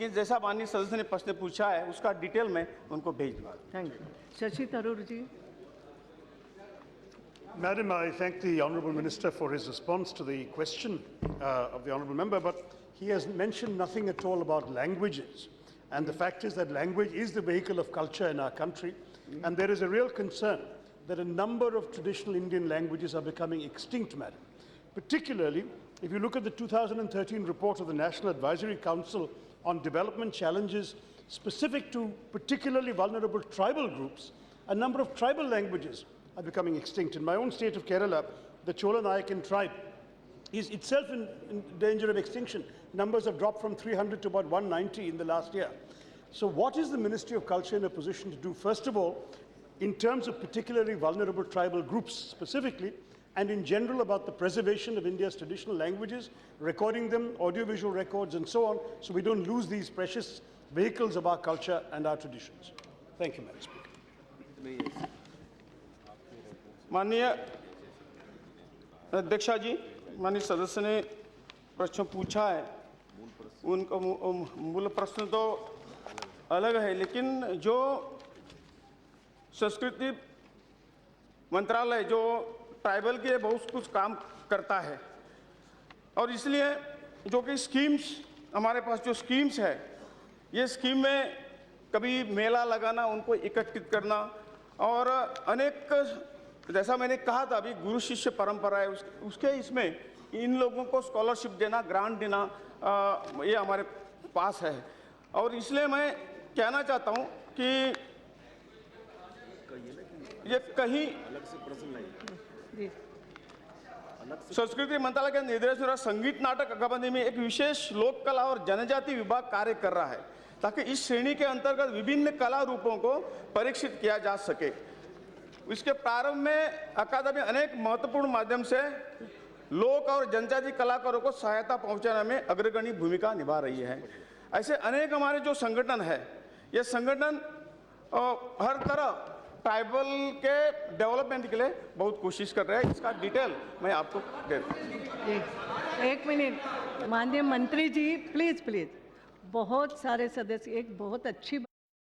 लेकिन जैसा माननीय सदस्य ने प्रश्न पूछा है उसका डिटेल में उनको भेज दूंगा। Thank you. Shashi Tharoor ji. Madam, I thank the Honourable Minister for his response to the question of the Honourable Member, but he has mentioned nothing at all about languages. And the fact is that language is the vehicle of culture in our country, and there is a real concern that a number of traditional Indian languages are becoming extinct, madam. Particularly, if you look at the 2013 report of the National Advisory Council on Development Challenges specific to particularly vulnerable tribal groups, a number of tribal languages are becoming extinct. In my own state of Kerala, the Chola Nayakan tribe is itself in danger of extinction. Numbers have dropped from 300 to about 190 in the last year. So what is the Ministry of Culture in a position to do, first of all, in terms of particularly vulnerable tribal groups specifically, and in general about the preservation of India's traditional languages, recording them, audiovisual records and so on, so we don't lose these precious vehicles of our culture and our traditions? Thank you, Madam Speaker. माननीय अध्यक्षा जी, माननीय सदस्य ने प्रश्न पूछा है, उनका मूल प्रश्न तो अलग है, लेकिन जो संस्कृति मंत्रालय जो ट्राइबल के बहुत कुछ काम करता है, और इसलिए जो कि स्कीम्स हमारे पास जो स्कीम्स है, ये स्कीम में कभी मेला लगाना, उनको इकट्ठित करना, और अनेक जैसा मैंने कहा था अभी गुरु शिष्य परंपरा है, उसके इसमें इन लोगों को स्कॉलरशिप देना, ग्रांट देना, ये हमारे पास है। और इसलिए मैं कहना चाहता हूँ कि ये कहीं संस्कृति मंत्रालय के निर्देशन और संगीत नाटक अकादमी में एक विशेष लोक कला और जनजाति विभाग कार्य कर रहा है, ताकि इस श्रेणी के अंतर्गत विभिन्न कला रूपों को परीक्षित किया जा सके। इसके प्रारंभ में अकादमी अनेक महत्वपूर्ण माध्यम से लोक और जनजाति कलाकारों को सहायता पहुंचाने में अग्रगण्य भूमिका निभा रही है। ऐसे अनेक हमारे जो संगठन है, ये संगठन हर तरह ट्राइबल के डेवलपमेंट के लिए बहुत कोशिश कर रहे हैं। इसका डिटेल मैं आपको दे दूँ। एक मिनट, माननीय मंत्री जी, प्लीज प्लीज, बहुत सारे सदस्य, एक बहुत अच्छी